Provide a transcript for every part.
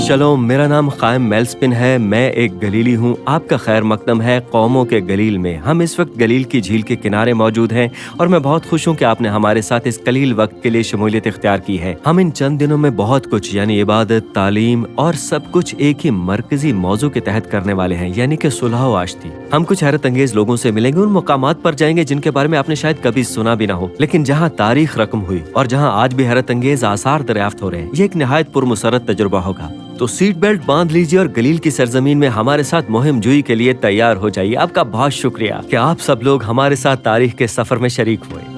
Shalom, میرا نام قائم میلسپن ہے، میں ایک گلیلی ہوں۔ آپ کا خیر مقدم ہے قوموں کے گلیل میں۔ ہم اس وقت گلیل کی جھیل کے کنارے موجود ہیں اور میں بہت خوش ہوں کہ آپ نے ہمارے ساتھ اس قلیل وقت کے لیے شمولیت اختیار کی ہے۔ ہم ان چند دنوں میں بہت کچھ یعنی عبادت، تعلیم اور سب کچھ ایک ہی مرکزی موضوع کے تحت کرنے والے ہیں، یعنی کہ صلح و آشتی۔ ہم کچھ حیرت انگیز لوگوں سے ملیں گے، ان مقامات پر جائیں گے جن کے بارے میں آپ نے شاید کبھی سنا بھی نہ ہو، لیکن جہاں تاریخ رقم ہوئی اور جہاں آج بھی حیرت انگیز آثار دریافت ہو رہے ہیں۔ یہ ایک نہایت پرمسرت تجربہ ہوگا۔ تو سیٹ بیلٹ باندھ لیجیے اور گلیل کی سرزمین میں ہمارے ساتھ مہم جوئی کے لیے تیار ہو جائیے۔ آپ کا بہت شکریہ کہ آپ سب لوگ ہمارے ساتھ تاریخ کے سفر میں شریک ہوئے۔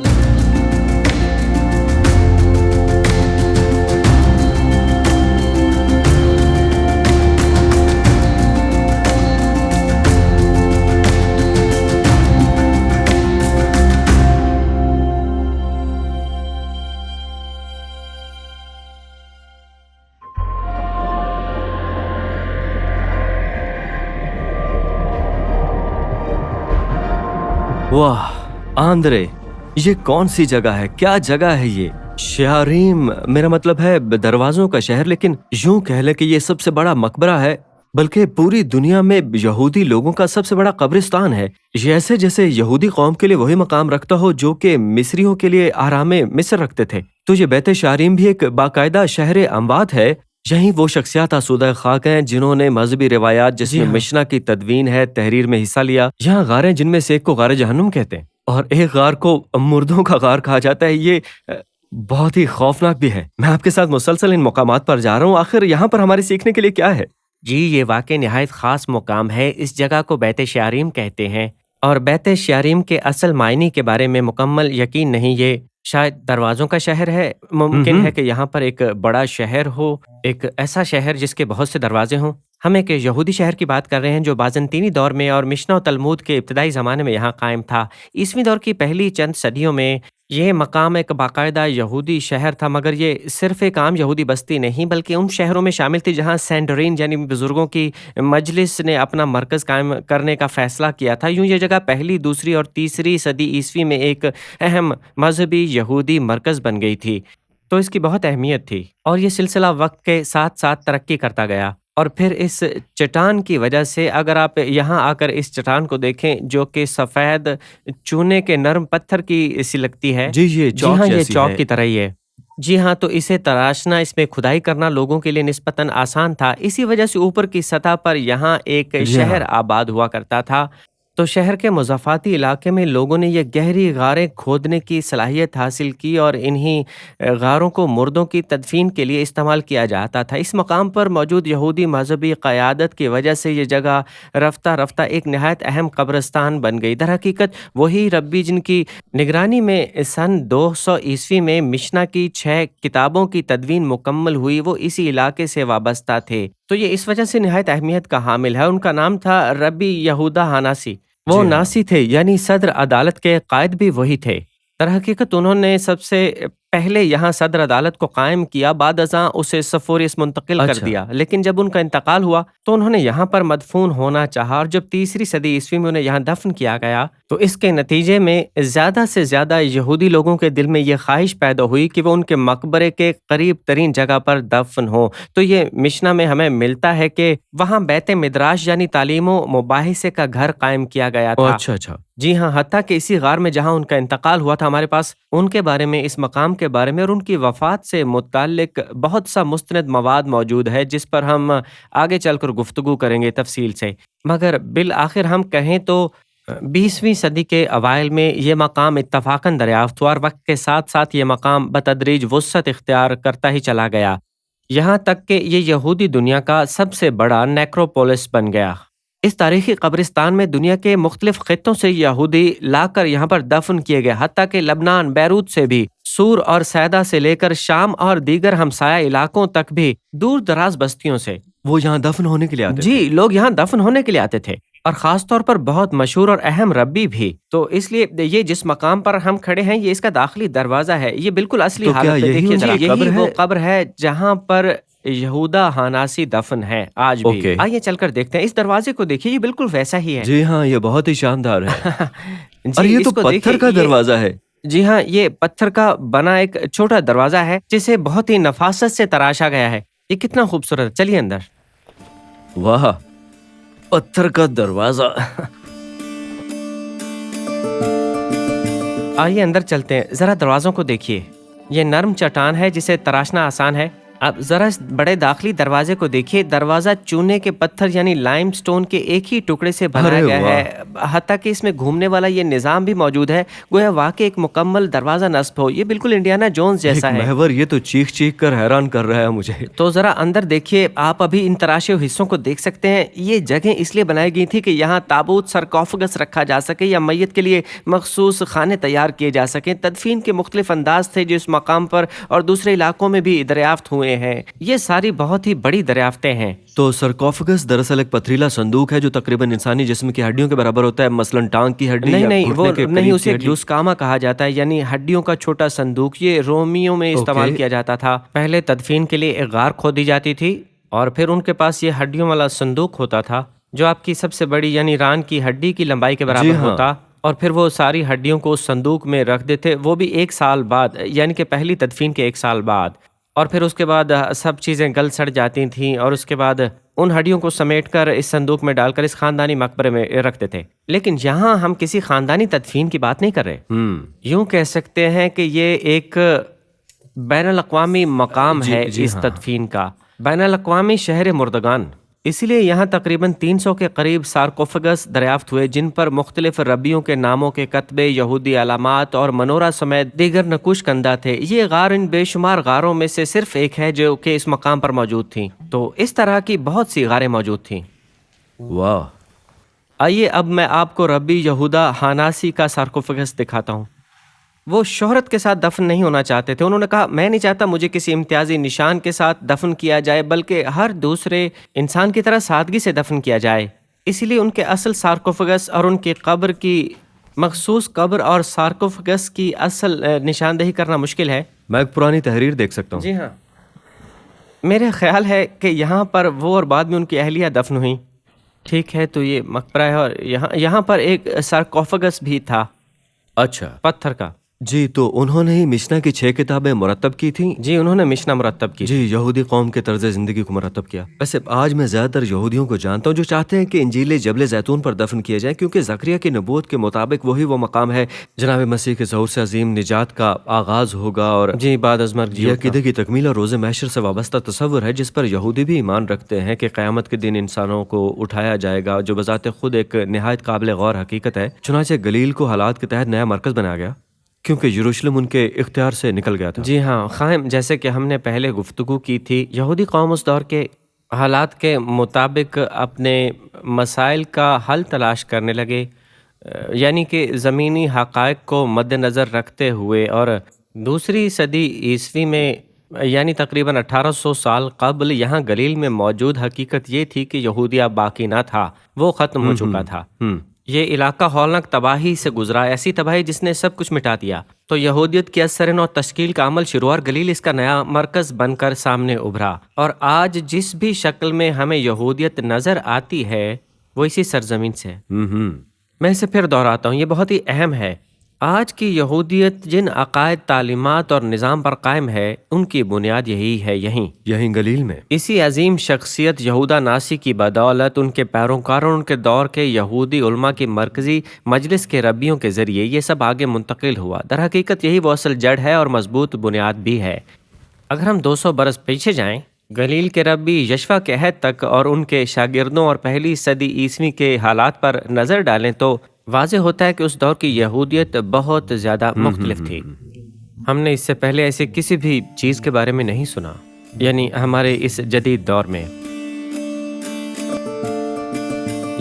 واہ آندرے، یہ کون سی جگہ ہے؟ کیا جگہ ہے یہ؟ شعریم، میرا مطلب ہے دروازوں کا شہر، لیکن یوں کہہ لے کہ یہ سب سے بڑا مقبرہ ہے، بلکہ پوری دنیا میں یہودی لوگوں کا سب سے بڑا قبرستان ہے۔ یہ ایسے جیسے یہودی قوم کے لیے وہی مقام رکھتا ہو جو کہ مصریوں کے لیے آرام مصر رکھتے تھے۔ تو یہ بیت شعریم بھی ایک باقاعدہ شہر اموات ہے۔ یہیں وہ شخصیات آسودہ خاک ہیں جنہوں نے مذہبی روایات جس میں مشنا کی تدوین ہے تحریر میں حصہ لیا۔ یہاں غاریں جن میں سے ایک کو غار جہنم کہتے ہیں اور ایک غار کو مردوں کا غار کہا جاتا ہے۔ یہ بہت ہی خوفناک بھی ہے۔ میں آپ کے ساتھ مسلسل ان مقامات پر جا رہا ہوں، آخر یہاں پر ہمارے سیکھنے کے لیے کیا ہے؟ جی، یہ واقعی نہایت خاص مقام ہے۔ اس جگہ کو بیت شعریم کہتے ہیں، اور بیت شعریم کے اصل معنی کے بارے میں مکمل یقین نہیں۔ یہ شاید دروازوں کا شہر ہے۔ ممکن ہے کہ یہاں پر ایک بڑا شہر ہو، ایک ایسا شہر جس کے بہت سے دروازے ہوں۔ ہم ایک یہودی شہر کی بات کر رہے ہیں جو بازنطینی دور میں اور مشنا و تلمود کے ابتدائی زمانے میں یہاں قائم تھا۔ عیسوی دور کی پہلی چند صدیوں میں یہ مقام ایک باقاعدہ یہودی شہر تھا، مگر یہ صرف ایک عام یہودی بستی نہیں بلکہ ان شہروں میں شامل تھی جہاں سینڈرین یعنی بزرگوں کی مجلس نے اپنا مرکز قائم کرنے کا فیصلہ کیا تھا۔ یوں یہ جگہ پہلی، دوسری اور تیسری صدی عیسوی میں ایک اہم مذہبی یہودی مرکز بن گئی تھی، تو اس کی بہت اہمیت تھی، اور یہ سلسلہ وقت کے ساتھ ساتھ ترقی کرتا گیا۔ اور پھر اس چٹان کی وجہ سے اگر آپ یہاں آ کر اس چٹان کو دیکھیں جو کہ سفید چونے کے نرم پتھر کی سی لگتی ہے، یہ چوک کی طرح ہی ہے۔ جی ہاں، تو اسے تراشنا، اس میں کھدائی کرنا لوگوں کے لیے نسبتاً آسان تھا۔ اسی وجہ سے اوپر کی سطح پر یہاں ایک شہر آباد ہوا کرتا تھا۔ تو شہر کے مضافاتی علاقے میں لوگوں نے یہ گہری غاریں کھودنے کی صلاحیت حاصل کی اور انہی غاروں کو مردوں کی تدفین کے لیے استعمال کیا جاتا تھا۔ اس مقام پر موجود یہودی مذہبی قیادت کی وجہ سے یہ جگہ رفتہ رفتہ ایک نہایت اہم قبرستان بن گئی۔ در حقیقت وہی ربی جن کی نگرانی میں سن 200 عیسوی میں مشنا کی 6 کتابوں کی تدوین مکمل ہوئی، وہ اسی علاقے سے وابستہ تھے، تو یہ اس وجہ سے نہایت اہمیت کا حامل ہے۔ ان کا نام تھا ربی یہودا ہاناسی۔ وہ ناسی تھے، یعنی صدر عدالت کے قائد بھی وہی تھے۔ در حقیقت انہوں نے سب سے پہلے یہاں صدر عدالت کو قائم کیا، بعد ازاں اسے سفوریس منتقل کر دیا، لیکن جب ان کا انتقال ہوا تو انہوں نے یہاں پر مدفون ہونا چاہا، اور جب تیسری صدی عیسوی میں انہیں یہاں دفن کیا گیا تو اس کے نتیجے میں زیادہ سے زیادہ یہودی لوگوں کے دل میں یہ خواہش پیدا ہوئی کہ وہ ان کے مقبرے کے قریب ترین جگہ پر دفن ہوں۔ تو یہ مشنا میں ہمیں ملتا ہے کہ وہاں بیت مدراش یعنی تعلیم و مباحثے کا گھر قائم کیا گیا تھا۔ اچھا۔ جی ہاں، حتیٰ کہ اسی غار میں جہاں ان کا انتقال ہوا تھا ہمارے پاس ان کے بارے میں، اس مقام کے بارے میں اور ان کی وفات سے متعلق بہت سا مستند مواد موجود ہے جس پر ہم آگے چل کر گفتگو کریں گے تفصیل سے۔ مگر بالآخر ہم کہیں تو 20ویں صدی کے اوائل میں یہ مقام اتفاقاً دریافت ہوا، اور وقت کے ساتھ ساتھ یہ مقام بتدریج وسعت اختیار کرتا ہی چلا گیا، یہاں تک کہ یہ یہودی دنیا کا سب سے بڑا نیکروپولس بن گیا۔ اس تاریخی قبرستان میں دنیا کے مختلف خطوں سے یہودی لا کر یہاں پر دفن کیے گئے، حتیٰ کہ لبنان، بیروت سے بھی، سور اور سیدہ سے لے کر شام اور دیگر ہمسایہ علاقوں تک بھی، دور دراز بستیوں سے وہ یہاں دفن ہونے کے لیے آتے تھے۔ جی، لوگ یہاں دفن ہونے کے لیے آتے تھے، اور خاص طور پر بہت مشہور اور اہم ربی بھی۔ تو اس لیے یہ جس مقام پر ہم کھڑے ہیں یہ اس کا داخلی دروازہ ہے، یہ بالکل اصلی حالت میں دیکھیے ذرا، یہی وہ قبر ہے جہاں پر یہودا ہاناسی دفن ہے آج بھی۔ آئیے چل کر دیکھتے ہیں، اس دروازے کو دیکھیے، یہ بالکل ویسا ہی ہے۔ جی ہاں، یہ بہت ہی شاندار ہے۔ اور جی یہ تو इसको पत्थर देखिए का ये दरवाजा है। जी हाँ, ये पत्थर का बना एक छोटा दरवाजा है जिसे बहुत ही नफासत से तराशा गया है। ये कितना खूबसूरत है। चलिए अंदर। वाह, पत्थर का दरवाजा। आइए अंदर चलते हैं। जरा दरवाजों को देखिए। ये नर्म चट्टान है जिसे तराशना आसान है। अब जरा इस बड़े दाखिली दरवाजे को देखिए। दरवाजा चूने के पत्थर यानी लाइमस्टोन के एक ही टुकड़े से बनाया अरे गया वाह, है। हत्ता कि इसमें घूमने वाला ये निजाम भी मौजूद है। गोया वाकई एक मुकम्मल दरवाजा नस्ब हो। ये बिल्कुल इंडियाना जोन्स एक जैसा है। महवर ये तो चीख चीख कर हैरान कर रहा है मुझे। तो जरा अंदर देखिए। आप अभी इन तराशे हुए हिस्सों को देख सकते हैं। ये जगह इसलिए बनाई गई थी कि यहाँ ताबूत सरकॉफगस रखा जा सके या मैयत के लिए मखसूस खाने तैयार किए जा सकें। तदफीन के मुख्तलिफ अंदाज थे जो इस मकाम पर और दूसरे इलाकों में भी दरियाफ्त हुए हैं। ये सारी बहुत ही बड़ी दरियाफ्तें हैं। तो सरकॉफगस दरअसल एक पथरीला संदूक है जो तकरीबन इंसानी जिस्म की हड्डियों के बराबर होता है, मसलन टांग की हड्डी नहीं या नहीं वो घुटने के नहीं, करीब की उसे हड्डी। ग्लूस्कामा कहा जाता है यानी हड्डियों का छोटा संदूक। ये रोमियों में इस्तेमाल ओके। किया जाता था। पहले तदफीन के लिए एक गार खोदी जाती थी और फिर उनके पास ये हड्डियों वाला संदूक होता था जो आपकी सबसे बड़ी यानी रान की हड्डी की लंबाई के जी बराबर हाँ। होता। और फिर वो सारी हड्डियों को उस संदूक में रख देते, वो भी 1 साल बाद, यानी कि पहली तदफीन के 1 साल बाद। और फिर उसके बाद सब चीज़ें गल सड़ जाती थीं और उसके बाद उन हड्डियों को समेटकर इस संदूक में डालकर इस खानदानी मकबरे में रखते थे। लेकिन यहाँ हम किसी खानदानी तदफीन की बात नहीं कर रहे। यूं कह सकते हैं कि ये एक बैनुल अक़वामी मकाम है जी इस हाँ। तदफीन का, बैनुल अक़वामी शहर मुर्दगान। इसलिए यहाँ तकरीबन 300 के करीब सार्कोफेगस दरियाफ्त हुए जिन पर मुख्तलिफ रब्बियों के नामों के कतबे, यहूदी अलामात और मनोरा समेत दीगर नकुश कंदा थे। ये गार इन बेशुमार गारों में से सिर्फ एक है जो कि इस मकाम पर मौजूद थी। तो इस तरह की बहुत सी गारें मौजूद थीं। वाह। आइए अब मैं आपको रब्बी यहूदा हानासी का सार्कोफेगस दिखाता हूँ। वो शोहरत के साथ दफन नहीं होना चाहते थे। उन्होंने कहा, मैं नहीं चाहता मुझे किसी इम्तियाजी निशान के साथ दफन किया जाए, बल्कि हर दूसरे इंसान की तरह सादगी से दफन किया जाए। इसीलिए उनके असल सार्कोफेगस और उनकी कब्र की मखसूस कब्र और सार्कोफेगस की असल निशानदेही करना मुश्किल है। मैं एक पुरानी तहरीर देख सकता हूँ। जी हाँ, मेरा ख्याल है कि यहाँ पर वो और बाद में उनकी अहलिया दफन हुई। ठीक है, तो ये मकबरा है और यहाँ पर एक सार्कोफेगस भी था अच्छा पत्थर का। जी, तो उन्होंने ही मिशना की 6 किताबें मुरतब की थी। जी, उन्होंने मिशना मुरतब की। जी, यहूदी कौम के तर्ज ज़िंदगी को मुरतब किया। वैसे आज मैं ज़्यादातर यहूदियों को जानता हूँ जो चाहते हैं कि इंजील जबल ज़ैतून पर दफन किए जाए, क्योंकि ज़करिया की नबूवत के मुताबिक वही वो मकाम है जनाब मसीह के ज़हूर से अजीम निजात का आगाज़ होगा। और जी, बाद अज़मर ये अकीदे की तकमील और रोज़े महशर से वाबस्ता तसव्वुर है जिस पर यहूदी भी ईमान रखते हैं कि क़यामत के दिन इंसानों को उठाया जाएगा, जो बज़ाते खुद एक नहायत काबिल गौर हकीकत है। चुनांचे गलील को हालात के तहत नया मरकज़ बनाया गया क्योंकि यरूशलेम उनके इख्तियार से निकल गया था। जी हाँ ख़ाइम, जैसे कि हमने पहले गुफ्तगू की थी, यहूदी कौम उस दौर के हालात के मुताबिक अपने मसाइल का हल तलाश करने लगे, यानी कि ज़मीनी हक़ाइक़ को मद्देनज़र रखते हुए। और दूसरी सदी ईस्वी में यानी तकरीबन 1800 साल कबल यहाँ गलील में मौजूद हकीकत ये थी कि यहूदिया बाकी ना था, वो ख़त्म हो चुका था। ये इलाका हौलनाक तबाही से गुजरा, ऐसी तबाही जिसने सब कुछ मिटा दिया। तो यहूदियत की असरन और तश्कील का अमल शुरू और गलील इसका नया मरकज़ बनकर सामने उभरा। और आज जिस भी शक्ल में हमें यहूदियत नज़र आती है वो इसी सरजमीन से है। मैं इसे फिर दोहराता हूँ, ये बहुत ही अहम है। आज की यहूदियत जिन अकायद, तालीमात और निज़ाम पर कायम है, उनकी बुनियाद यही है, यहीं गलील में। इसी अजीम शख्सियत यहूदा नासी की बदौलत उनके पैरोकारों, उनके दौर के यहूदी उलमा की मरकज़ी मजलिस के रब्बियों के ज़रिए ये सब आगे मुंतकिल हुआ। दर हकीकत यही वो असल जड़ है और मजबूत बुनियाद भी है। अगर हम 200 बरस पीछे जाएं, गलील के रब्बी यशवा के अहद तक और उनके शागिर्दों और पहली सदी ईस्वी के हालात पर नज़र डालें तो वाज़ेह होता है कि उस दौर की यहूदियत बहुत ज़्यादा मुख्तलिफ थी। हमने इससे पहले ऐसे किसी भी चीज़ के बारे में नहीं सुना, यानी हमारे इस जदीद दौर में।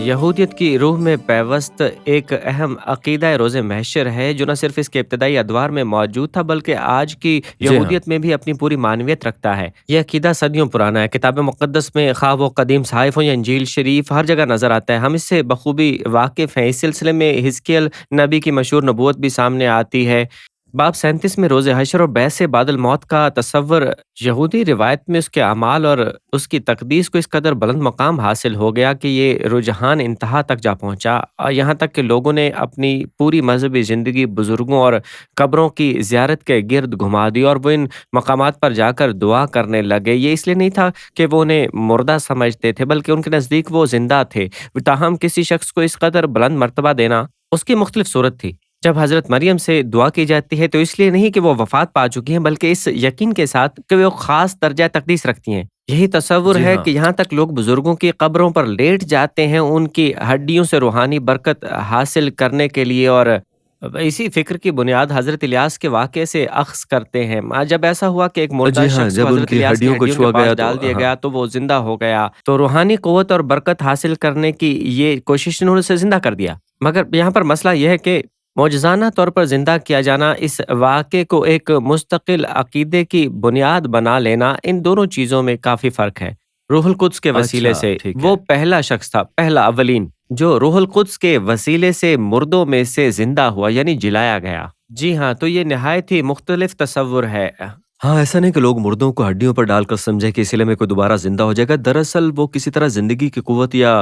यहूदियत की रूह में पैवस्त एक अहम अकीदा रोज़े महशर है जो न सिर्फ इसके इब्तदाई अदवार में मौजूद था बल्कि आज की यहूदियत में भी अपनी पूरी मानवियत रखता है। यह अकीदा सदियों पुराना है। किताब मुक़द्दस में ख़्वाह वो कदीम सहाइफ हो या इंजील शरीफ, हर जगह नज़र आता है। हम इससे बखूबी वाकिफ़ हैं। इस सिलसिले में हिजकियल नबी की मशहूर नबूवत भी सामने आती है बाब 37 में रोज़े हशर और बैत से बादल मौत का तस्वर यहूदी रिवायत में उसके अमाल और उसकी तकदीस को इस कदर बुलंद मकाम हासिल हो गया कि ये रुझान इंतहा तक जा पहुंचा, यहाँ तक कि लोगों ने अपनी पूरी मजहबी ज़िंदगी बुजुर्गों और कब्रों की ज़ियारत के गिर्द घुमा दी और वो इन मकामात पर जाकर दुआ करने लगे। ये इसलिए नहीं था कि वो उन्हें मुर्दा समझते थे, बल्कि उनके नज़दीक वो जिंदा थे। ताहम किसी शख्स को इस कदर बुलंद मर्तबा देना उसकी मुख्तलिफ सूरत थी। जब हज़रत मरियम से दुआ की जाती है तो इसलिए नहीं कि वो वफ़ात पा चुकी हैं, बल्कि इस यकीन के साथ कि वो ख़ास दर्जा तक़दीस रखती हैं। यही तसव्वुर जी है हाँ। कि यहाँ तक लोग बुज़ुर्गों की कब्रों पर लेट जाते हैं उनकी हड्डियों से रूहानी बरकत हासिल करने के लिए, और इसी फ़िक्र की बुनियाद हज़रत इलियास के वाक़ये से अख़ज़ करते हैं। जब ऐसा हुआ कि एक मुर्दा जी हाँ, शख़्स को जब हज़रत उनकी इलियास की हड्डियों को हड्डियों के छुआ पास गया तो डाल दिया हाँ। गया तो वो ज़िंदा हो गया। तो रूहानी क़ुव्वत और बरकत हासिल करने की ये कोशिश इन्होंने उसे ज़िंदा कर दिया। मगर यहाँ पर मसला ये है कि मौजज़ाना तौर पर ज़िंदा किया जाना, इस वाक़े को एक मुस्तक़िल अक़ीदे की बुनियाद बना लेना, इन दोनों चीज़ों में काफ़ी फ़र्क है। रूहुल कुद्स के वसीले अच्छा, से ठीक वो है। पहला शख्स था, पहला अव्वलीन, जो रूहुल कुद्स के वसीले से मुर्दों में से ज़िंदा हुआ, यानी जिलाया गया। जी हाँ, तो ये निहायत ही मुख्तलिफ तसव्वुर है। हाँ, ऐसा नहीं कि लोग मुर्दों को हड्डियों पर डालकर समझे कि इसीलिए में कोई दोबारा ज़िंदा हो जाएगा। दरअसल वो किसी तरह ज़िंदगी की क़ुव्वत या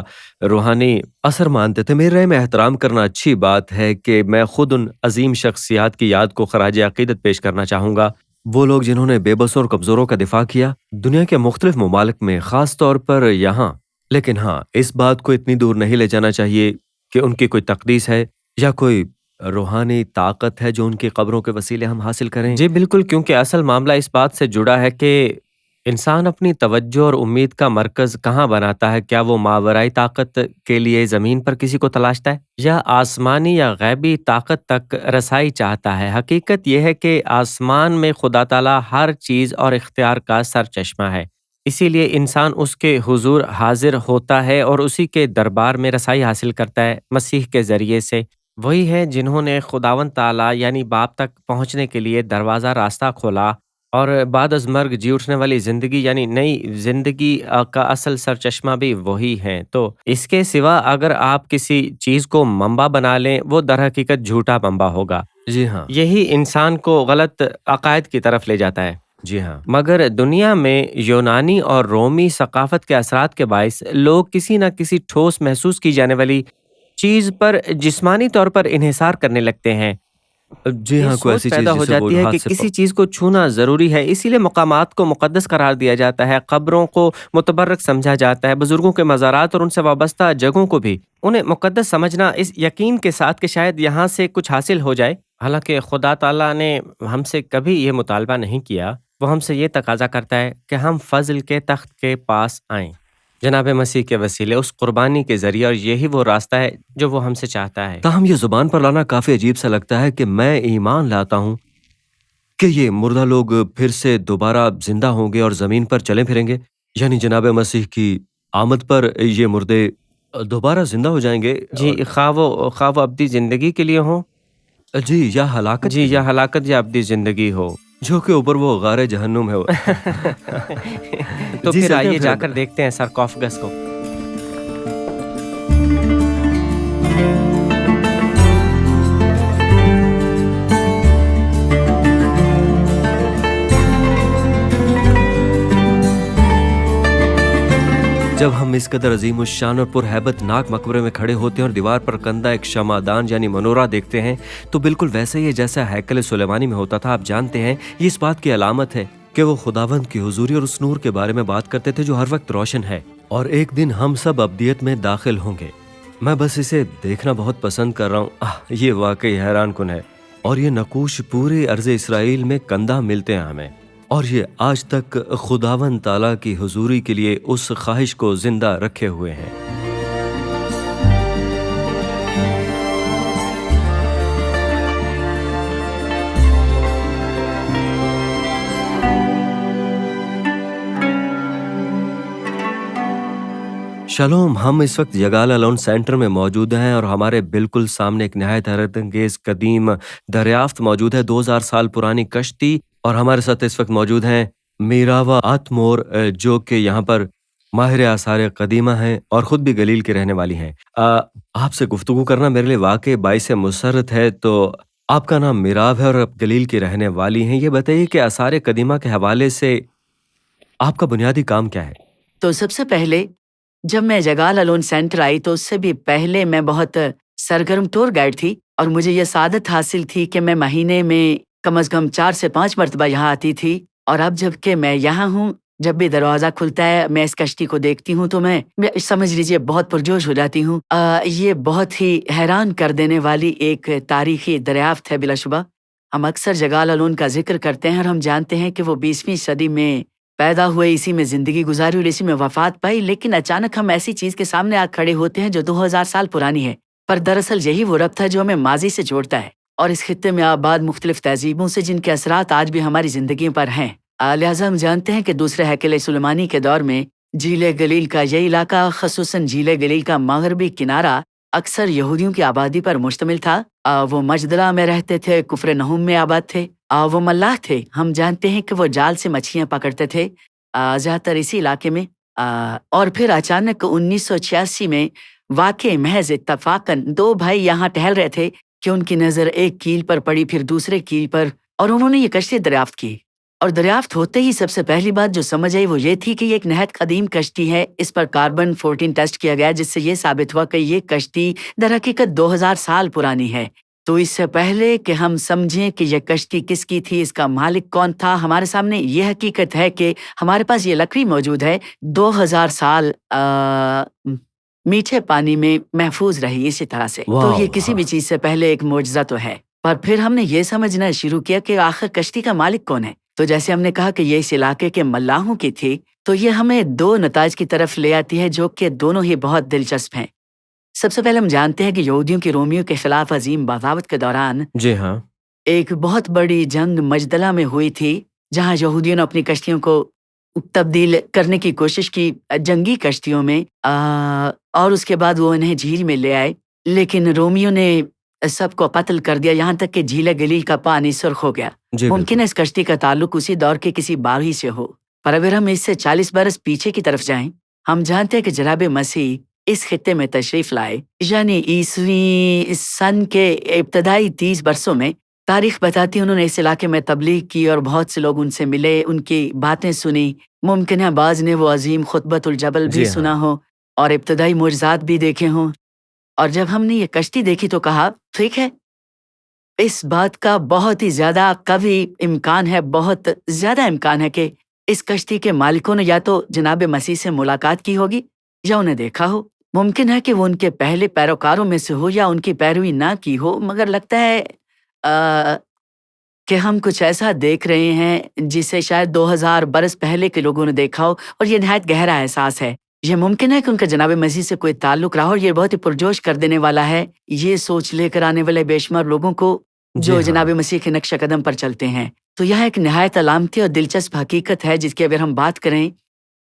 रूहानी असर मानते थे। मेरे राय में एहतराम करना अच्छी बात है कि मैं खुद उन अज़ीम शख्सियात की याद को ख़राज अक़ीदत पेश करना चाहूँगा। वो लोग जिन्होंने बेबसों और कमज़ोरों का दिफ़ा किया, दुनिया के मुख्तलिफ ममालिक में, ख़ास तौर पर यहाँ। लेकिन हाँ, इस बात को इतनी दूर नहीं ले जाना चाहिए कि उनकी कोई तक़दीस है या कोई रूहानी ताकत है जो उनकी कब्रों के वसीले हम हासिल करें। जी बिल्कुल, क्योंकि असल मामला इस बात से जुड़ा है कि इंसान अपनी तवज्जो और उम्मीद का मरकज़ कहाँ बनाता है? क्या वो मावराई ताकत के लिए ज़मीन पर किसी को तलाशता है, या आसमानी या गैबी ताकत तक रसाई चाहता है? हकीकत यह है कि आसमान में खुदा ताला हर चीज़ और इख्तियार का सरचश्मा है। इसीलिए इंसान उसके हुज़ूर हाज़िर होता है और उसी के दरबार में रसाई हासिल करता है मसीह के ज़रिए से। वही है जिन्होंने खुदावंद ताला यानी बाप तक पहुँचने के लिए दरवाज़ा रास्ता खोला, और बाद अज़ मर्ग जी उठने वाली ज़िंदगी यानी नई ज़िंदगी का असल सरचश्मा भी वही हैं। तो इसके सिवा अगर आप किसी चीज़ को मंबा बना लें, वो दरहकीकत झूठा मंबा होगा। जी हाँ। यही इंसान को गलत अकायद की तरफ ले जाता है। जी हाँ। मगर दुनिया में यूनानी और रोमी सकाफत के असरात के बाइस लोग किसी न किसी ठोस महसूस की जाने वाली चीज़ पर जिस्मानी तौर पर इन्हिसार करने लगते हैं। जी ये हाँ, कोई सोच ऐसी पैदा चीज़ हो जिसे वो जाती है हाथ कि से किसी प चीज़ को छूना ज़रूरी है, इसीलिए मकामात को मुक़द्दस करार दिया जाता है, कब्रों को मुतबर्रक समझा जाता है, बुज़ुर्गों के मज़ारात और उनसे वाबस्ता जगहों को भी उन्हें मुक़द्दस समझना, इस यकीन के साथ कि शायद यहाँ से कुछ हासिल हो जाए। हालाँकि खुदा ताला ने हमसे कभी ये मुतालबा नहीं किया, वो हमसे ये तकाज़ा करता है कि हम फ़ज़ल के तख्त के पास आएँ, जनाब मसीह के वसीले उस कुर्बानी के ज़रिए, और यही वो रास्ता है जो वो हमसे चाहता है। ताहम ये ज़ुबान पर लाना काफ़ी अजीब सा लगता है कि मैं ईमान लाता हूँ कि ये मुर्दा लोग फिर से दोबारा ज़िंदा होंगे और ज़मीन पर चले फिरेंगे। यानी जनाब मसीह की आमद पर ये मुर्दे दोबारा ज़िंदा हो जाएँगे जी, और ख़्वा वो अब्दी ज़िंदगी के लिए हों, जी, या हलाकत जी, के या लिए, हलाकत या अब्दी ज़िंदगी हो। जो कि ऊपर वो गारे जहन्नुम है। तो जी, फिर चलते हैं आइए फिर। जाकर देखते हैं सारकॉफ़गस को। जब हम इस कदर अजीम शान और पुरहैबत नाक मकबरे में खड़े होते हैं और दीवार पर कंदा एक शमादान यानी मनोरा देखते हैं, तो बिल्कुल वैसे ही है जैसा हैकल सुलेमानी में होता था। आप जानते हैं, ये इस बात की अलामत है कि वो खुदावंद की हुजूरी और उस नूर के बारे में बात करते थे जो हर वक्त रोशन है, और एक दिन हम सब अब्दियत में दाखिल होंगे। मैं बस इसे देखना बहुत पसंद कर रहा हूँ। ये वाकई हैरान कुन है, और ये नकूश पूरे अर्ज़ इसराइल में कंधा मिलते हैं हमें, और ये आज तक खुदावंद ताला की हुजूरी के लिए उस ख्वाहिश को जिंदा रखे हुए हैं। शलोम, हम इस वक्त यगाला लोन सेंटर में मौजूद हैं और हमारे बिल्कुल सामने एक नहायत हैरत अंगेज कदीम दरियाफ्त मौजूद है, 2000 साल पुरानी कश्ती। और हमारे साथ इस वक्त मौजूद हैं मीरावा आतमोर, जो कि यहाँ पर माहिर आसार कदीमा हैं और ख़ुद भी गलील की रहने वाली हैं। आपसे गुफ्तगू करना मेरे लिए वाकई बाइस मुसर्रत है, तो आपका नाम मिराब है और आप गलील की रहने वाली हैं। ये बताइए कि आसार कदीमा के हवाले से आपका बुनियादी काम क्या है? तो सबसे पहले जब मैं जगाल अलोन सेंटर आई तो उससे भी पहले मैं बहुत सरगर्म टूर गाइड थी और मुझे ये सादत हासिल थी कि मैं महीने में कम से कम 4 से 5 मरतबा यहाँ आती थी। और अब जबकि मैं यहाँ हूँ, जब भी दरवाज़ा खुलता है मैं इस कश्ती को देखती हूँ तो मैं समझ लीजिए बहुत पुरजोश हो जाती हूँ। ये बहुत ही हैरान कर देने वाली एक तारीखी दरियाफ्त है बिलाशुबा। हम अक्सर जगाल अलोन का जिक्र करते हैं और हम जानते हैं कि वो 20वीं सदी में पैदा हुए, इसी में ज़िंदगी गुजारी और इसी में वफ़ात पाई, लेकिन अचानक हम ऐसी चीज़ के सामने आ खड़े होते हैं जो 2000 साल पुरानी है। पर दरअसल यही वो रब्त है जो हमें माज़ी से जोड़ता है और इस खित्ते में आबाद मुख्तलिफ तहज़ीबों से जिनके असरात आज भी हमारी ज़िंदगी पर हैं। लिहाजा हम जानते हैं कि दूसरे हैकल सुलेमानी के दौर में झील गलील का ये इलाका, ख़ुसूसन झील गलील का मगरबी किनारा, अक्सर यहूदियों की आबादी पर मुश्तमिल था। वो मजदला में रहते थे, कुफ्र नहूम में आबाद थे। वो मल्लाह थे। हम जानते हैं कि वो जाल से मछलियाँ पकड़ते थे, ज़्यादातर इसी इलाके में। और फिर अचानक 1986 में वाक़ई महज़ इत्तफ़ाक़न 2 भाई यहाँ टहल रहे थे कि उनकी नज़र एक कील पर पड़ी, फिर दूसरे कील पर, और उन्होंने ये कश्ती दरियाफ़्त की। और दरियाफ़्त होते ही सबसे पहली बात जो समझ आई वो ये थी कि ये एक नहायत क़दीम कश्ती है। इस पर कार्बन 14 टेस्ट किया गया जिससे ये साबित हुआ कि ये कश्ती दरहकीकत 2000 साल पुरानी है। तो इससे पहले कि हम समझें कि यह कश्ती किसकी थी, इसका मालिक कौन था, हमारे सामने ये हकीकत है कि हमारे पास ये लकड़ी मौजूद है, 2000 साल मीठे पानी में महफूज रही इसी तरह से। तो ये वाह! किसी भी चीज़ से पहले एक मुआजिज़ा तो है। पर फिर हमने ये समझना शुरू किया कि आखिर कश्ती का मालिक कौन है। तो जैसे हमने कहा कि ये इस इलाके के मल्लाहों की थी, तो ये हमें 2 नताइज की तरफ ले आती है जो कि दोनों ही बहुत दिलचस्प हैं। सबसे पहले हम जानते हैं कि यहूदियों की रोमियों के खिलाफ अजीम बगावत के दौरान जी हाँ। एक बहुत बड़ी जंग मजदला में हुई थी, जहां यहूदियों ने अपनी कश्तियों को तब्दील करने की कोशिश की जंगी कश्तियों में, और उसके बाद वो इन्हें झील में ले आए, लेकिन रोमियों ने सबको कत्ल कर दिया, यहाँ तक कि झील गलील का पानी सुर्ख हो गया। जी, मुमकिन बिल्कुल। है इस कश्ती का ताल्लुक उसी दौर के किसी बारही से हो। पर अगर हम इससे 40 बरस पीछे की तरफ जाएं, हम जानते हैं कि जनाब मसीह इस खित्ते में तशरीफ लाए, यानी ईसवी सन के इब्तदाई 30 बरसों में। तारीख बताती है उन्होंने इस इलाके में तबलीग की और बहुत से लोग उनसे मिले, उनकी बातें सुनी। मुमकिन है बाज़ ने वो अजीम खुतबतुल जबल भी जी सुना हाँ। हो और इब्तदाई मुअजिज़ात भी देखे हों। और जब हमने ये कश्ती देखी तो कहा, ठीक है, इस बात का बहुत ही ज़्यादा कवी इम्कान है, बहुत ज़्यादा इम्कान है कि इस कश्ती के मालिकों ने या तो जनाब मसीह से मुलाकात की होगी या उन्हें देखा हो। मुमकिन है कि वो उनके पहले पैरोकारों में से हो या उनकी पैरवी ना की हो, मगर लगता है कि हम कुछ ऐसा देख रहे हैं जिसे शायद 2000 बरस पहले के लोगों ने देखा हो, और ये निहायत गहरा एहसास है। ये मुमकिन है कि उनका जनाब मसीह से कोई ताल्लुक रहा हो, और ये बहुत ही पुरजोश कर देने वाला है। ये सोच लेकर आने वाले बेशुमार लोगों को जी जो जनाब हाँ। मसीह के नक्शा कदम पर चलते हैं। तो यह एक निहायत अलामती और दिलचस्प हकीकत है जिसकी अगर हम बात करें,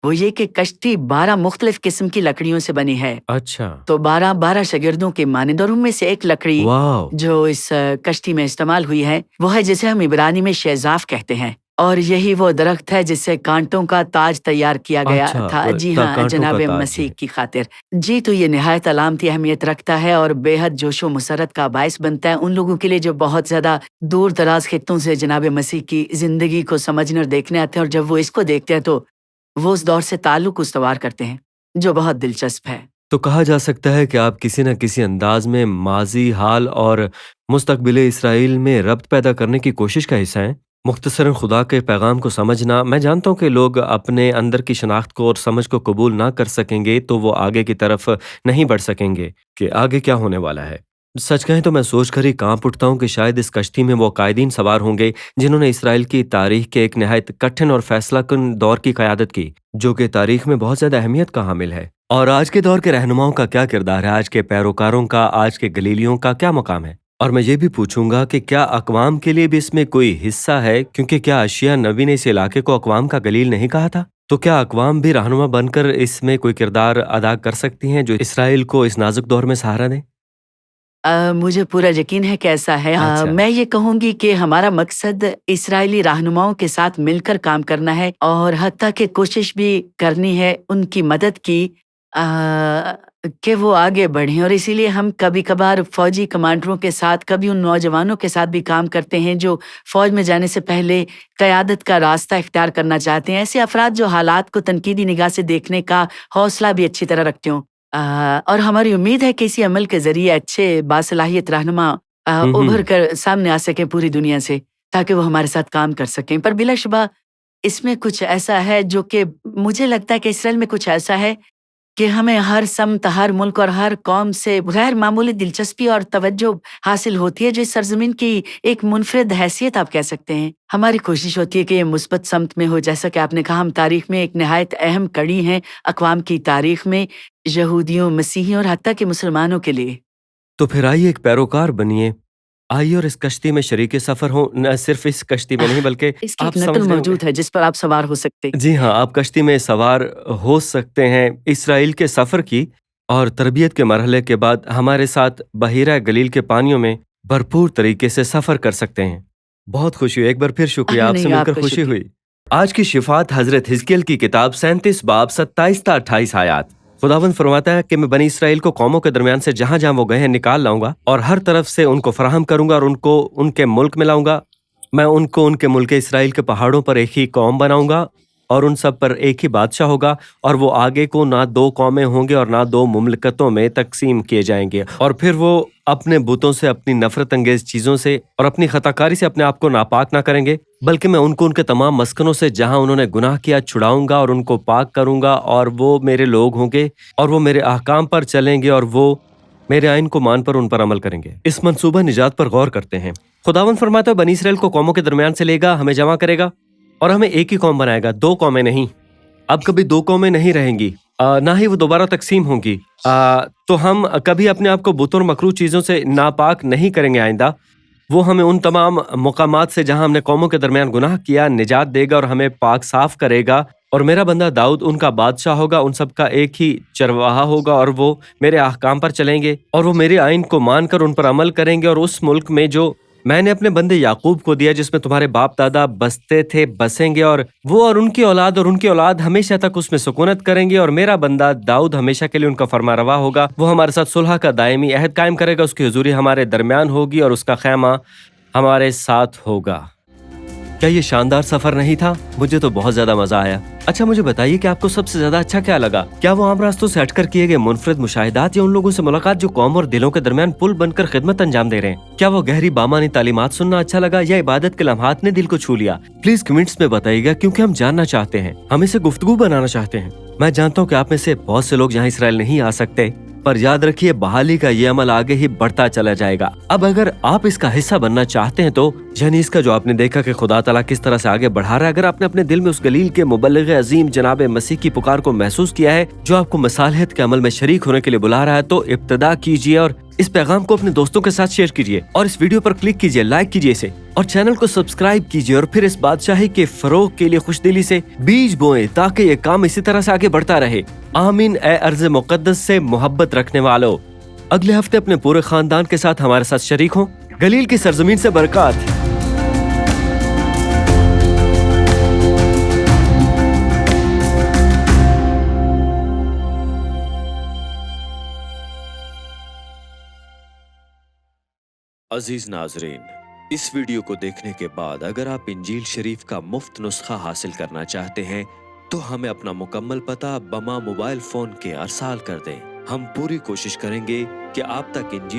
वो ये कि कश्ती 12 मुख्तलिफ किस्म की लकड़ियों से बनी है। अच्छा। तो 12 शागिर्दों के मानंद, और उनमें से एक लकड़ी वाओ! जो इस कश्ती में इस्तेमाल हुई है वो है जिसे हम इब्रानी में शेज़ाफ कहते हैं, और यही वो दरख्त है जिससे कांटों का ताज तैयार किया गया अच्छा, था। जी हाँ, कांटों का जनाब ताज मसीह है। की खातिर। जी, तो ये निहायत अलामती अहमियत रखता है और बेहद जोशो मुसरत का बायस बनता है उन लोगों के लिए जो बहुत ज़्यादा दूर दराज खित्तों से जनाब मसीह की ज़िंदगी को समझने और देखने आते हैं, और जब वो इसको देखते हैं तो वो उस दौर से ताल्लुक उस्तवार करते हैं, जो बहुत दिलचस्प है। तो कहा जा सकता है कि आप किसी न किसी अंदाज में माज़ी, हाल और मुस्तक़बिल इसराइल में रब्त पैदा करने की कोशिश का हिस्सा हैं। मुख्तसरन खुदा के पैगाम को समझना, मैं जानता हूँ कि लोग अपने अंदर की शनाख्त को और समझ को कबूल ना कर सकेंगे तो वो आगे की तरफ नहीं बढ़ सकेंगे कि आगे क्या होने वाला है। सच कहें तो मैं सोच कर ही कांप उठता हूँ कि शायद इस कश्ती में वो कायदीन सवार होंगे जिन्होंने इसराइल की तारीख के एक नहायत कठिन और फैसलाकुन दौर की क़यादत की, जो कि तारीख में बहुत ज़्यादा अहमियत का हामिल है। और आज के दौर के रहनुमाओं का क्या किरदार है, आज के पैरोकारों का, आज के गलीलियों का क्या मकाम है? और मैं ये भी पूछूंगा कि क्या अक़वाम के लिए भी इसमें कोई हिस्सा है, क्योंकि क्या अशिया नबी ने इस इलाके को अक़वाम का गलील नहीं कहा था? तो क्या अक़वाम भी रहनुमा बनकर इसमें कोई किरदार अदा कर सकती हैं जो इसराइल को इस नाजुक दौर में सहारा दें? मुझे पूरा यकीन है कि ऐसा है। अच्छा। मैं ये कहूँगी कि हमारा मकसद इस्राएली रहनुमाओं के साथ मिलकर काम करना है और हत्ता कि कोशिश भी करनी है उनकी मदद की कि वो आगे बढ़ें, और इसीलिए हम कभी-कभार फ़ौजी कमांडरों के साथ, कभी उन नौजवानों के साथ भी काम करते हैं जो फ़ौज में जाने से पहले क़यादत का रास्ता इख्तियार करना चाहते हैं। ऐसे अफ़राद जो हालात को तनकीदी निगाह से देखने का हौसला भी अच्छी तरह रखते हों। और हमारी उम्मीद है कि इसी अमल के ज़रिए अच्छे बासलाहियत रहनुमा उभर हम्म। कर सामने आ सकें पूरी दुनिया से, ताकि वो हमारे साथ काम कर सकें। पर बिलाशुबा इसमें कुछ ऐसा है जो कि मुझे लगता है कि इसराइल में कुछ ऐसा है कि हमें हर समत, हर मुल्क और हर कौम से गैर मामूली दिलचस्पी और तवज्जो हासिल होती है, जो इस सरज़मीन की एक मुनफ़रिद हैसियत आप कह सकते हैं। हमारी कोशिश होती है कि ये मुस्बत समत में हो, जैसा कि आपने कहा हम तारीख़ में एक निहायत अहम कड़ी हैं अक़वाम की तारीख़ में, यहूदियों, मसीहियों और हत्ता कि मुसलमानों के लिए। तो फिर आइए एक पैरोकार बनिए, आइए और इस कश्ती में शरीके सफ़र हों। न सिर्फ इस कश्ती में नहीं बल्कि इसकी आप एक नकल समझ रहे होंगे। मौजूद है जिस पर आप सवार हो सकते। जी हाँ, आप कश्ती में सवार हो सकते हैं इसराइल के सफ़र की, और तरबियत के मरहले के बाद हमारे साथ बहीरा गलील के पानियों में भरपूर तरीके से सफ़र कर सकते हैं। बहुत खुशी हुई, एक बार फिर शुक्रिया, आपसे नहीं, मिलकर आपका खुशी शुक्रिया। हुई। आज की शिफात हज़रत हिजकियल की किताब 37 बाब 27 ता 28 आयात। खुदावंद फरमाता है कि मैं बनी इसराइल को कौमों के दरमियान से जहां जहां वो गए हैं निकाल लाऊंगा, और हर तरफ से उनको फराहम करूंगा और उनको उनके मुल्क में लाऊंगा। मैं उनको उनके मुल्क इसराइल के पहाड़ों पर एक ही कौम बनाऊंगा, और उन सब पर एक ही बादशाह होगा, और वो आगे को ना दो कौमें होंगे और ना दो मुमलकतों में तकसीम किए जाएंगे। और फिर वो अपने बुतों से, अपनी नफरत अंगेज चीज़ों से और अपनी खताकारी से अपने आप को नापाक ना करेंगे, बल्कि मैं उनको उनके तमाम मस्कनों से जहां उन्होंने गुनाह किया छुड़ाऊंगा और उनको पाक करूंगा, और वो मेरे लोग होंगे, और वो मेरे अहकाम पर चलेंगे, और वो मेरे आइन को मान पर उन पर अमल करेंगे। इस मंसूबा निजात पर गौर करते हैं। खुदावंद फरमाता है बनी इसराइल को कौमों के दरमियान से लेगा, हमें जमा करेगा और हमें एक ही कौम बनाएगा, दो कौमें नहीं। अब कभी दो कौमें नहीं रहेंगी, ना ही वो दोबारा तकसीम होंगी। तो हम कभी अपने आप को बुत और मकरूह चीज़ों से नापाक नहीं करेंगे आइंदा। वो हमें उन तमाम मुकामात से जहां हमने कौमों के दरमियान गुनाह किया निजात देगा और हमें पाक साफ करेगा। और मेरा बंदा दाऊद उनका बादशाह होगा, उन सब का एक ही चरवाहा होगा, और वो मेरे अहकाम पर चलेंगे और वो मेरे आइन को मानकर उन पर अमल करेंगे। और उस मुल्क में जो मैंने अपने बंदे याकूब को दिया, जिसमें तुम्हारे बाप दादा बसते थे, बसेंगे, और वो और उनकी औलाद हमेशा तक उसमें सुकूनत करेंगे। और मेरा बंदा दाऊद हमेशा के लिए उनका फरमारवा होगा। वो हमारे साथ सुलह का दायमी अहद कायम करेगा, उसकी हुजूरी हमारे दरमियान होगी और उसका खैमा हमारे साथ होगा। क्या ये शानदार सफर नहीं था? मुझे तो बहुत ज्यादा मजा आया। अच्छा, मुझे बताइए कि आपको सबसे ज्यादा अच्छा क्या लगा? क्या वो आम रास्तों से हटकर किए गए मुनफरद मुशाहिदात, या उन लोगों से मुलाकात जो कौम और दिलों के दरमियान पुल बनकर खिदमत अंजाम दे रहे हैं? क्या वो गहरी बामानी तालीमात सुनना अच्छा लगा, या इबादत के लम्हात ने दिल को छू लिया? प्लीज कमेंट्स में बताइएगा, क्योंकि हम जानना चाहते हैं, हम इसे गुफ्तगू बनाना चाहते हैं। मैं जानता हूँ कि आप में से बहुत से लोग यहाँ इसराइल नहीं आ सकते, पर याद रखिए बहाली का ये अमल आगे ही बढ़ता चला जाएगा। अब अगर आप इसका हिस्सा बनना चाहते हैं तो यानी इसका जो आपने देखा कि खुदा ताला किस तरह से आगे बढ़ा रहा है, अगर आपने अपने दिल में उस गलील के मुबल्लिग अजीम जनाब मसीह की पुकार को महसूस किया है, जो आपको मसालहत के अमल में शरीक होने के लिए बुला रहा है, तो इब्तिदा कीजिए और इस पैगाम को अपने दोस्तों के साथ शेयर कीजिए, और इस वीडियो पर क्लिक कीजिए, लाइक कीजिए इसे, और चैनल को सब्सक्राइब कीजिए। और फिर इस बादशाही के फरोग के लिए खुशदिली से बीज बोएं, ताकि ये काम इसी तरह से आगे बढ़ता रहे। आमीन। ए अर्ज़ मुक़द्दस से मोहब्बत रखने वालों, अगले हफ्ते अपने पूरे खानदान के साथ हमारे साथ शरीक हों। गलील की सरजमीन से बरकत। अजीज नाजरीन, इस वीडियो को देखने के बाद अगर आप इंजील शरीफ का मुफ्त नुस्खा हासिल करना चाहते हैं तो हमें अपना मुकम्मल पता बमा मोबाइल फोन के अरसाल कर दें। हम पूरी कोशिश करेंगे कि आप तक इंजील